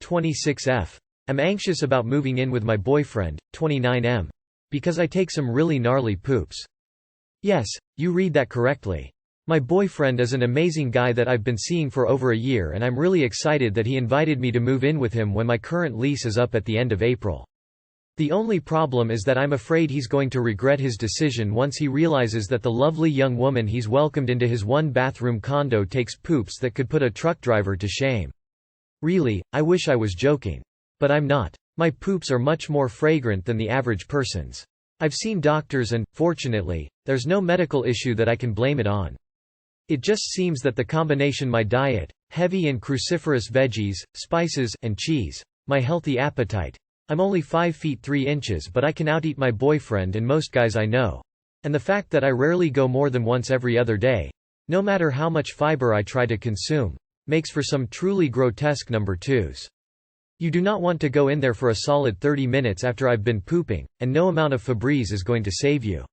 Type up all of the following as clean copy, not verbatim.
26F. I'm anxious about moving in with my boyfriend, 29M. Because I take some really gnarly poops. Yes, you read that correctly. My boyfriend is an amazing guy that I've been seeing for over a year, and I'm really excited that he invited me to move in with him when my current lease is up at the end of April. The only problem is that I'm afraid he's going to regret his decision once he realizes that the lovely young woman he's welcomed into his one-bathroom condo takes poops that could put a truck driver to shame. Really, I wish I was joking. But I'm not. My poops are much more fragrant than the average person's. I've seen doctors and, fortunately, there's no medical issue that I can blame it on. It just seems that the combination my diet, heavy and cruciferous veggies, spices, and cheese, my healthy appetite. I'm only 5 feet 3 inches, but I can out-eat my boyfriend and most guys I know. And the fact that I rarely go more than once every other day, no matter how much fiber I try to consume, makes for some truly grotesque number twos. You do not want to go in there for a solid 30 minutes after I've been pooping, and no amount of Febreze is going to save you.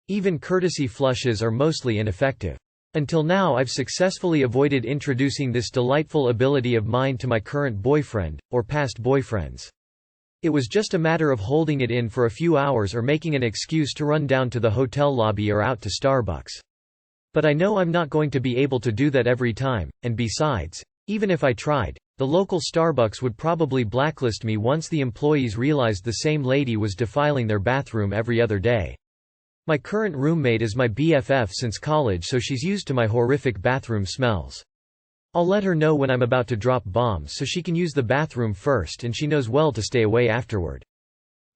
Even courtesy flushes are mostly ineffective. Until now I've successfully avoided introducing this delightful ability of mine to my current boyfriend, or past boyfriends. It was just a matter of holding it in for a few hours or making an excuse to run down to the hotel lobby or out to Starbucks. But I know I'm not going to be able to do that every time, and besides, even if I tried, the local Starbucks would probably blacklist me once the employees realized the same lady was defiling their bathroom every other day. My current roommate is my BFF since college, so she's used to my horrific bathroom smells. I'll let her know when I'm about to drop bombs so she can use the bathroom first, and she knows well to stay away afterward.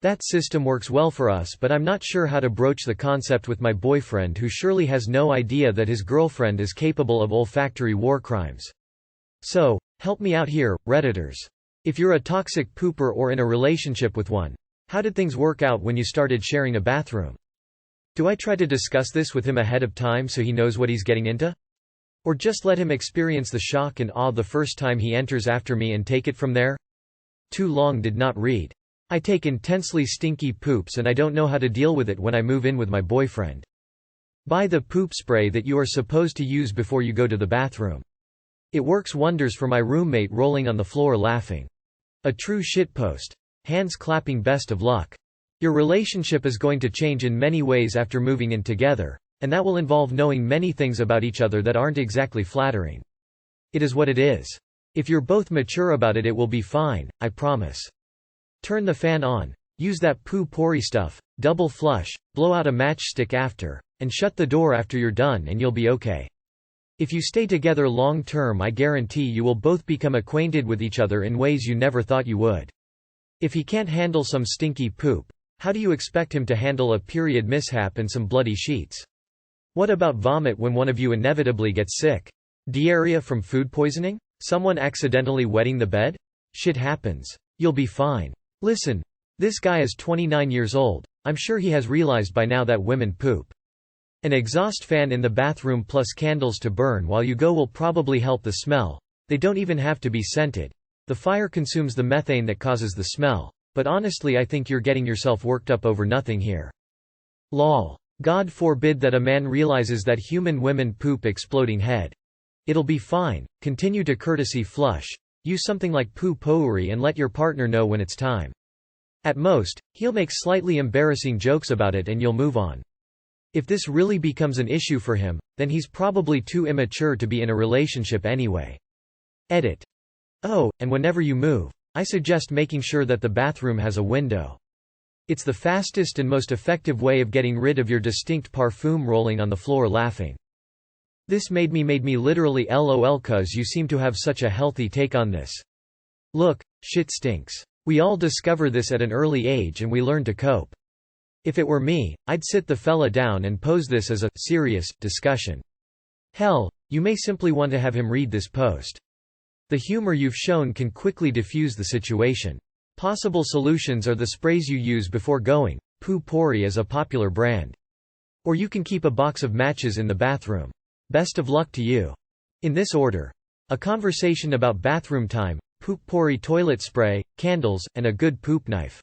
That system works well for us, but I'm not sure how to broach the concept with my boyfriend, who surely has no idea that his girlfriend is capable of olfactory war crimes. So, help me out here, Redditors. If you're a toxic pooper or in a relationship with one, how did things work out when you started sharing a bathroom? Do I try to discuss this with him ahead of time so he knows what he's getting into? Or just let him experience the shock and awe the first time he enters after me and take it from there? Too long did not read. I take intensely stinky poops and I don't know how to deal with it when I move in with my boyfriend. Buy the poop spray that you are supposed to use before you go to the bathroom. It works wonders for my roommate rolling on the floor laughing. A true shitpost. Hands clapping, best of luck. Your relationship is going to change in many ways after moving in together, and that will involve knowing many things about each other that aren't exactly flattering. It is what it is. If you're both mature about it, it will be fine, I promise. Turn the fan on. Use that poo-pourri stuff, double flush, blow out a matchstick after, and shut the door after you're done and you'll be okay. If you stay together long term, I guarantee you will both become acquainted with each other in ways you never thought you would. If he can't handle some stinky poop, how do you expect him to handle a period mishap and some bloody sheets? What about vomit when one of you inevitably gets sick? Diarrhea from food poisoning? Someone accidentally wetting the bed? Shit happens. You'll be fine. Listen, this guy is 29 years old. I'm sure he has realized by now that women poop. An exhaust fan in the bathroom plus candles to burn while you go will probably help the smell. They don't even have to be scented. The fire consumes the methane that causes the smell. But honestly, I think you're getting yourself worked up over nothing here. Lol. God forbid that a man realizes that human women poop exploding head. It'll be fine. Continue to courtesy flush. Use something like poo-pourri and let your partner know when it's time. At most, he'll make slightly embarrassing jokes about it and you'll move on. If this really becomes an issue for him, then he's probably too immature to be in a relationship anyway. Edit. Oh, and whenever you move, I suggest making sure that the bathroom has a window. It's the fastest and most effective way of getting rid of your distinct parfum rolling on the floor laughing. This made me literally LOL, cuz you seem to have such a healthy take on this. Look, shit stinks. We all discover this at an early age and we learn to cope. If it were me, I'd sit the fella down and pose this as a serious discussion. Hell, you may simply want to have him read this post. The humor you've shown can quickly diffuse the situation. Possible solutions are the sprays you use before going. Poo-pourri is a popular brand. Or you can keep a box of matches in the bathroom. Best of luck to you. In this order. A conversation about bathroom time, poop-pourri toilet spray, candles, and a good poop knife.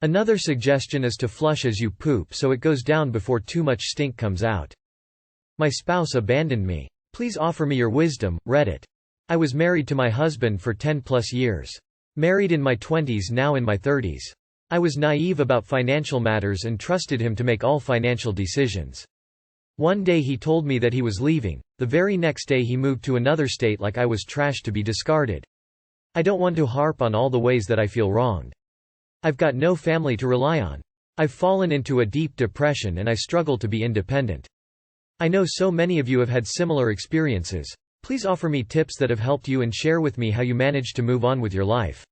Another suggestion is to flush as you poop so it goes down before too much stink comes out. My spouse abandoned me. Please offer me your wisdom, Reddit. I was married to my husband for 10 plus years. Married in my 20s, now in my 30s. I was naive about financial matters and trusted him to make all financial decisions. One day he told me that he was leaving. The very next day he moved to another state like I was trash to be discarded. I don't want to harp on all the ways that I feel wronged. I've got no family to rely on. I've fallen into a deep depression and I struggle to be independent. I know so many of you have had similar experiences. Please offer me tips that have helped you and share with me how you managed to move on with your life.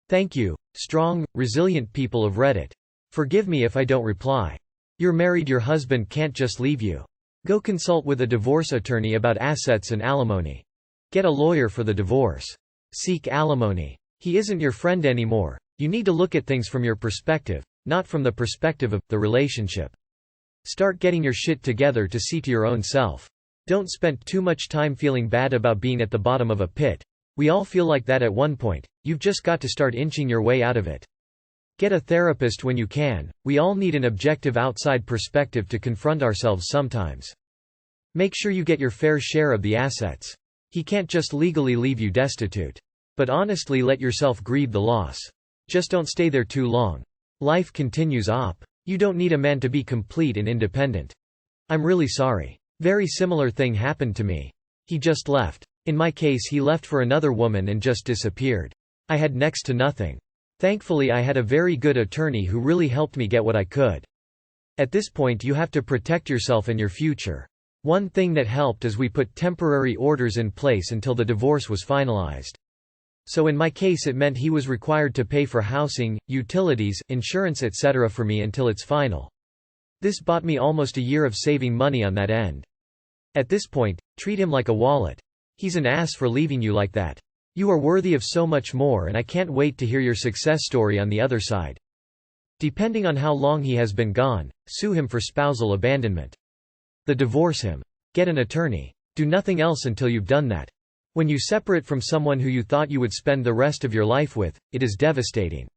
Thank you, strong, resilient people of Reddit. Forgive me if I don't reply. You're married, your husband can't just leave you. Go consult with a divorce attorney about assets and alimony. Get a lawyer for the divorce. Seek alimony. He isn't your friend anymore. You need to look at things from your perspective, not from the perspective of the relationship. Start getting your shit together to see to your own self. Don't spend too much time feeling bad about being at the bottom of a pit. We all feel like that at one point. You've just got to start inching your way out of it. Get a therapist when you can. We all need an objective outside perspective to confront ourselves sometimes. Make sure you get your fair share of the assets. He can't just legally leave you destitute. But honestly, let yourself grieve the loss. Just don't stay there too long. Life continues op. You don't need a man to be complete and independent. I'm really sorry. Very similar thing happened to me. He just left. In my case, he left for another woman and just disappeared. I had next to nothing. Thankfully, I had a very good attorney who really helped me get what I could. At this point, you have to protect yourself and your future. One thing that helped is we put temporary orders in place until the divorce was finalized. So in my case, it meant he was required to pay for housing, utilities, insurance, etc. for me until it's final. This bought me almost a year of saving money on that end. At this point, treat him like a wallet. He's an ass for leaving you like that. You are worthy of so much more, and I can't wait to hear your success story on the other side. Depending on how long he has been gone, sue him for spousal abandonment. Divorce him. Get an attorney. Do nothing else until you've done that. When you separate from someone who you thought you would spend the rest of your life with, it is devastating.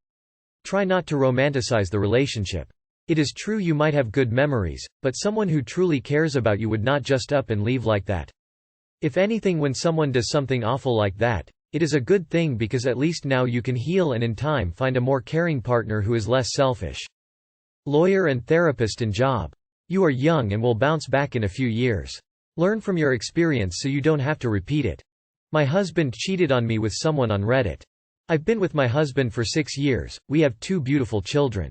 Try not to romanticize the relationship. It is true you might have good memories, but someone who truly cares about you would not just up and leave like that. If anything, when someone does something awful like that, it is a good thing because at least now you can heal and in time find a more caring partner who is less selfish. Lawyer and therapist and job. You are young and will bounce back in a few years. Learn from your experience so you don't have to repeat it. My husband cheated on me with someone on Reddit. I've been with my husband for 6 years, we have 2 beautiful children.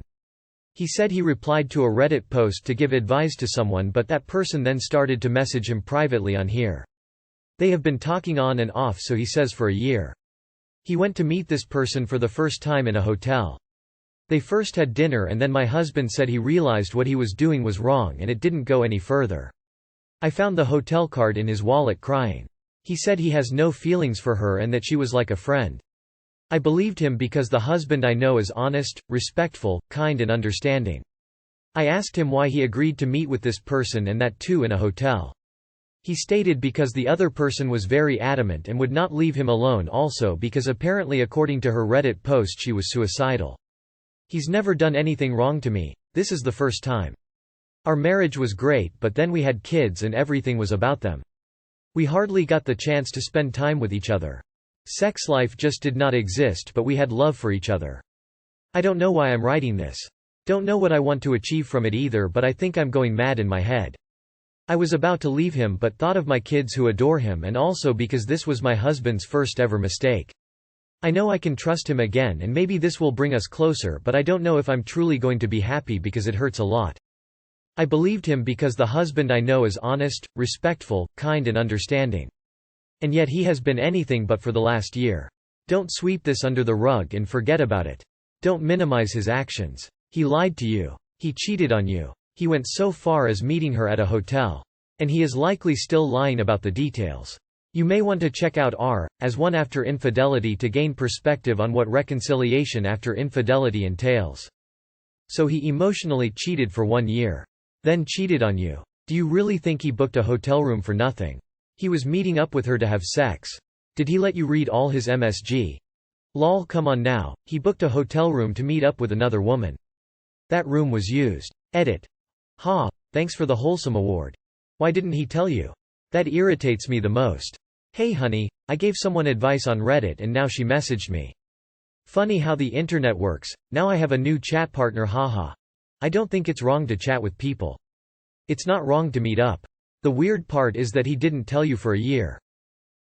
He said he replied to a Reddit post to give advice to someone, but that person then started to message him privately on here. They have been talking on and off, so he says for a year. He went to meet this person for the first time in a hotel. They first had dinner and then my husband said he realized what he was doing was wrong and it didn't go any further. I found the hotel card in his wallet crying. He said he has no feelings for her and that she was like a friend. I believed him because the husband I know is honest, respectful, kind and understanding. I asked him why he agreed to meet with this person and that too in a hotel. He stated because the other person was very adamant and would not leave him alone, also because apparently according to her Reddit post she was suicidal. He's never done anything wrong to me, this is the first time. Our marriage was great, but then we had kids and everything was about them. We hardly got the chance to spend time with each other. Sex life just did not exist, but we had love for each other. I don't know why I'm writing this. Don't know what I want to achieve from it either, but I think I'm going mad in my head. I was about to leave him but thought of my kids who adore him and also because this was my husband's first ever mistake. I know I can trust him again and maybe this will bring us closer, but I don't know if I'm truly going to be happy because it hurts a lot. I believed him because the husband I know is honest, respectful, kind and understanding. And yet he has been anything but for the last year. Don't sweep this under the rug and forget about it. Don't minimize his actions. He lied to you. He cheated on you. He went so far as meeting her at a hotel. And he is likely still lying about the details. You may want to check out as one after infidelity to gain perspective on what reconciliation after infidelity entails. So he emotionally cheated for 1 year. Then cheated on you. Do you really think he booked a hotel room for nothing? He was meeting up with her to have sex. Did he let you read all his MSG? Lol, come on now, he booked a hotel room to meet up with another woman. That room was used. Edit. Ha, thanks for the wholesome award. Why didn't he tell you? That irritates me the most. Hey honey, I gave someone advice on Reddit and now she messaged me. Funny how the internet works, now I have a new chat partner haha. I don't think it's wrong to chat with people. It's not wrong to meet up. The weird part is that he didn't tell you for a year.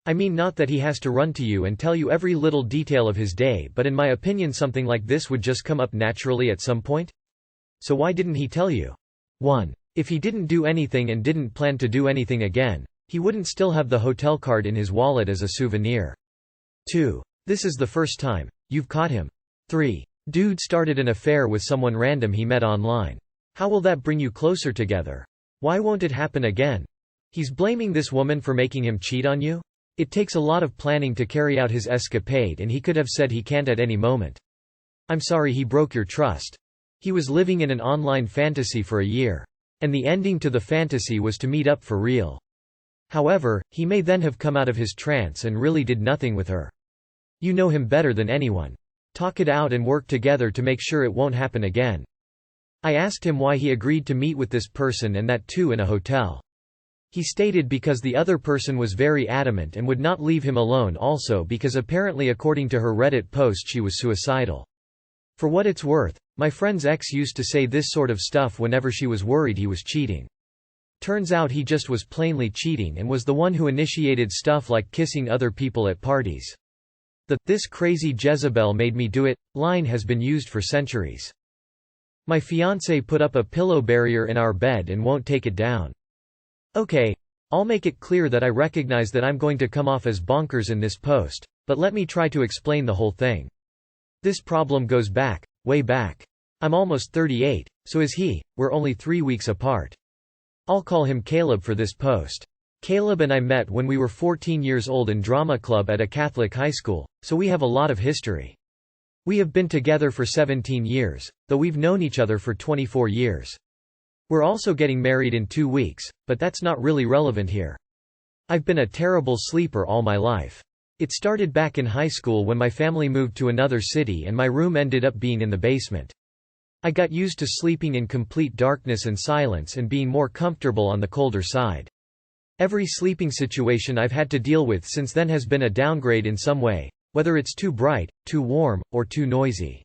I mean not that he has to run to you and tell you every little detail of his day, but in my opinion something like this would just come up naturally at some point. So why didn't he tell you? 1. If he didn't do anything and didn't plan to do anything again, he wouldn't still have the hotel card in his wallet as a souvenir. 2. This is the first time you've caught him. 3. Dude started an affair with someone random he met online. How will that bring you closer together? Why won't it happen again? He's blaming this woman for making him cheat on you? It takes a lot of planning to carry out his escapade and he could have said he can't at any moment. I'm sorry he broke your trust. He was living in an online fantasy for a year. And the ending to the fantasy was to meet up for real. However, he may then have come out of his trance and really did nothing with her. You know him better than anyone. Talk it out and work together to make sure it won't happen again. I asked him why he agreed to meet with this person and that too in a hotel. He stated because the other person was very adamant and would not leave him alone, also because apparently according to her Reddit post she was suicidal. For what it's worth, my friend's ex used to say this sort of stuff whenever she was worried he was cheating. Turns out he just was plainly cheating and was the one who initiated stuff like kissing other people at parties. "This crazy Jezebel made me do it" line has been used for centuries. My fiancé put up a pillow barrier in our bed and won't take it down. Okay, I'll make it clear that I recognize that I'm going to come off as bonkers in this post, but let me try to explain the whole thing. This problem goes back, way back. I'm almost 38, so is he, we're only 3 weeks apart. I'll call him Caleb for this post. Caleb and I met when we were 14 years old in drama club at a Catholic high school, so we have a lot of history. We have been together for 17 years, though we've known each other for 24 years. We're also getting married in 2 weeks, but that's not really relevant here. I've been a terrible sleeper all my life. It started back in high school when my family moved to another city and my room ended up being in the basement. I got used to sleeping in complete darkness and silence and being more comfortable on the colder side. Every sleeping situation I've had to deal with since then has been a downgrade in some way, whether it's too bright, too warm, or too noisy.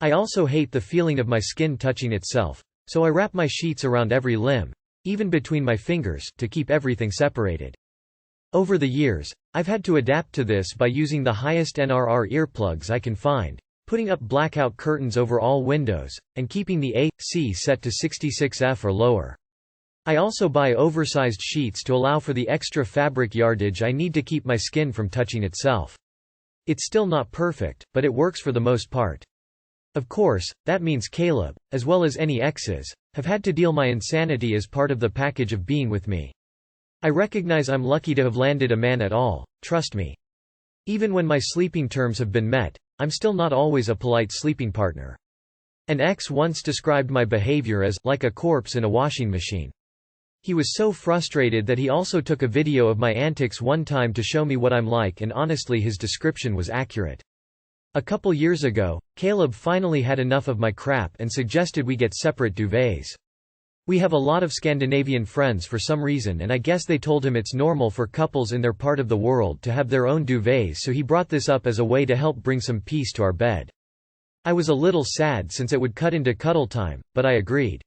I also hate the feeling of my skin touching itself, so I wrap my sheets around every limb, even between my fingers, to keep everything separated. Over the years, I've had to adapt to this by using the highest NRR earplugs I can find, putting up blackout curtains over all windows, and keeping the AC set to 66F or lower. I also buy oversized sheets to allow for the extra fabric yardage I need to keep my skin from touching itself. It's still not perfect, but it works for the most part. Of course, that means Caleb, as well as any exes, have had to deal my insanity as part of the package of being with me. I recognize I'm lucky to have landed a man at all, trust me. Even when my sleeping terms have been met, I'm still not always a polite sleeping partner. An ex once described my behavior as like a corpse in a washing machine. He was so frustrated that he also took a video of my antics one time to show me what I'm like, and honestly his description was accurate. A couple years ago, Caleb finally had enough of my crap and suggested we get separate duvets. We have a lot of Scandinavian friends for some reason, and I guess they told him it's normal for couples in their part of the world to have their own duvets, so he brought this up as a way to help bring some peace to our bed. I was a little sad since it would cut into cuddle time, but I agreed.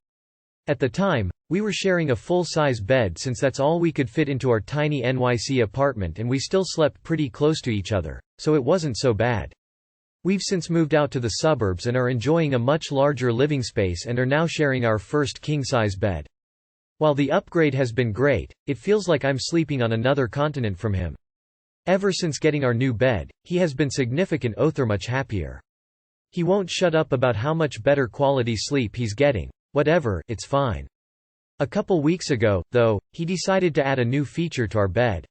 At the time, we were sharing a full-size bed since that's all we could fit into our tiny NYC apartment, and we still slept pretty close to each other, so it wasn't so bad. We've since moved out to the suburbs and are enjoying a much larger living space and are now sharing our first king-size bed. While the upgrade has been great, it feels like I'm sleeping on another continent from him. Ever since getting our new bed, he has been much happier. He won't shut up about how much better quality sleep he's getting. Whatever, it's fine. A couple weeks ago, though, he decided to add a new feature to our bed.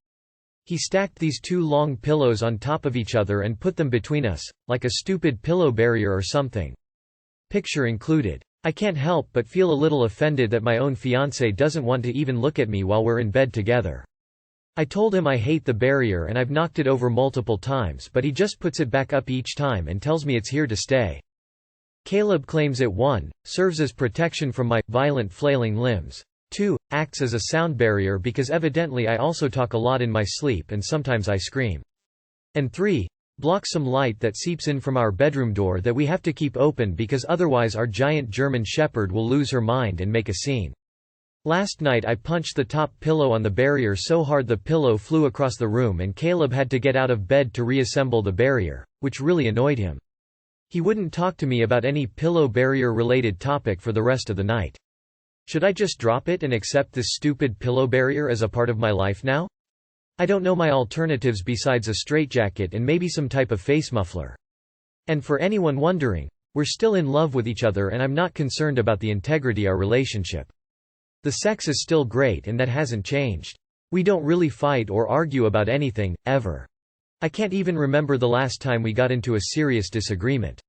He stacked these 2 long pillows on top of each other and put them between us, like a stupid pillow barrier or something. Picture included. I can't help but feel a little offended that my own fiancé doesn't want to even look at me while we're in bed together. I told him I hate the barrier and I've knocked it over multiple times, but he just puts it back up each time and tells me it's here to stay. Caleb claims it 1. Serves as protection from my violent flailing limbs. 2. Acts as a sound barrier because evidently I also talk a lot in my sleep and sometimes I scream. And 3. Blocks some light that seeps in from our bedroom door that we have to keep open because otherwise our giant German Shepherd will lose her mind and make a scene. Last night I punched the top pillow on the barrier so hard the pillow flew across the room and Caleb had to get out of bed to reassemble the barrier, which really annoyed him. He wouldn't talk to me about any pillow barrier related topic for the rest of the night. Should I just drop it and accept this stupid pillow barrier as a part of my life now? I don't know my alternatives besides a straitjacket and maybe some type of face muffler. And for anyone wondering, we're still in love with each other and I'm not concerned about the integrity of our relationship. The sex is still great and that hasn't changed. We don't really fight or argue about anything, ever. I can't even remember the last time we got into a serious disagreement.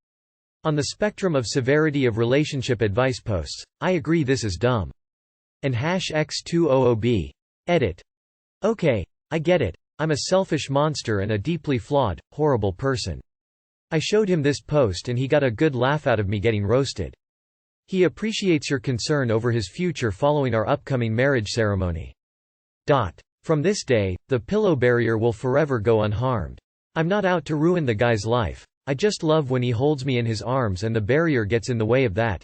On the spectrum of severity of relationship advice posts, I agree this is dumb. And #X200B. Edit. Okay. I get it. I'm a selfish monster and a deeply flawed, horrible person. I showed him this post and he got a good laugh out of me getting roasted. He appreciates your concern over his future following our upcoming marriage ceremony. From this day, the pillow barrier will forever go unharmed. I'm not out to ruin the guy's life. I just love when he holds me in his arms and the barrier gets in the way of that.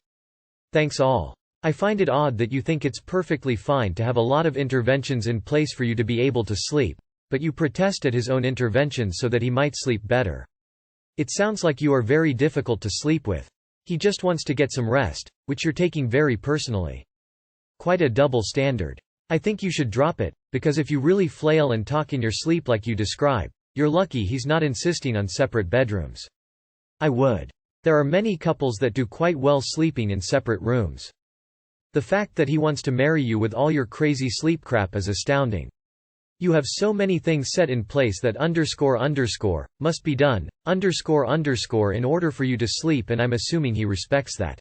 Thanks all. I find it odd that you think it's perfectly fine to have a lot of interventions in place for you to be able to sleep, but you protest at his own interventions so that he might sleep better. It sounds like you are very difficult to sleep with. He just wants to get some rest, which you're taking very personally. Quite a double standard. I think you should drop it, because if you really flail and talk in your sleep like you describe, you're lucky he's not insisting on separate bedrooms. I would. There are many couples that do quite well sleeping in separate rooms. The fact that he wants to marry you with all your crazy sleep crap is astounding. You have so many things set in place that __ must be done, __ in order for you to sleep, and I'm assuming he respects that.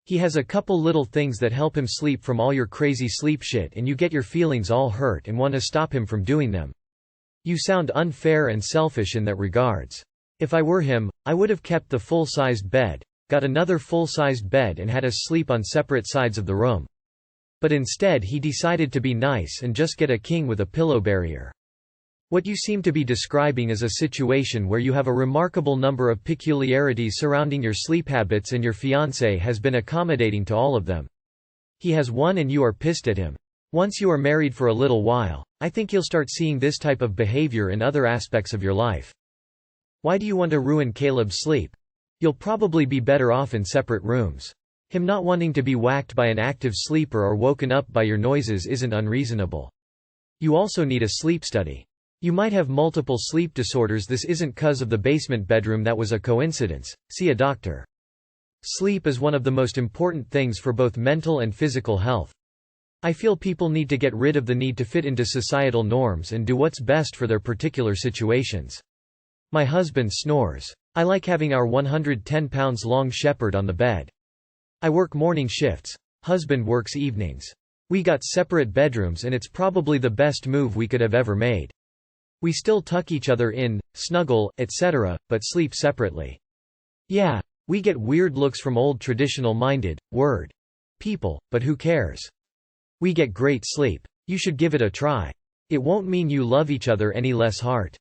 He has a couple little things that help him sleep from all your crazy sleep shit and you get your feelings all hurt and want to stop him from doing them. You sound unfair and selfish in that regards. If I were him, I would have kept the full-sized bed, got another full-sized bed and had us sleep on separate sides of the room. But instead he decided to be nice and just get a king with a pillow barrier. What you seem to be describing is a situation where you have a remarkable number of peculiarities surrounding your sleep habits and your fiancé has been accommodating to all of them. He has one and you are pissed at him. Once you are married for a little while, I think you'll start seeing this type of behavior in other aspects of your life. Why do you want to ruin Caleb's sleep? You'll probably be better off in separate rooms. Him not wanting to be whacked by an active sleeper or woken up by your noises isn't unreasonable. You also need a sleep study. You might have multiple sleep disorders. This isn't 'cause of the basement bedroom that was a coincidence. See a doctor. Sleep is one of the most important things for both mental and physical health. I feel people need to get rid of the need to fit into societal norms and do what's best for their particular situations. My husband snores. I like having our 110 pounds long shepherd on the bed. I work morning shifts. Husband works evenings. We got separate bedrooms and it's probably the best move we could have ever made. We still tuck each other in, snuggle, etc., but sleep separately. Yeah, we get weird looks from old traditional-minded, people, but who cares? We get great sleep. You should give it a try. It won't mean you love each other any less hard.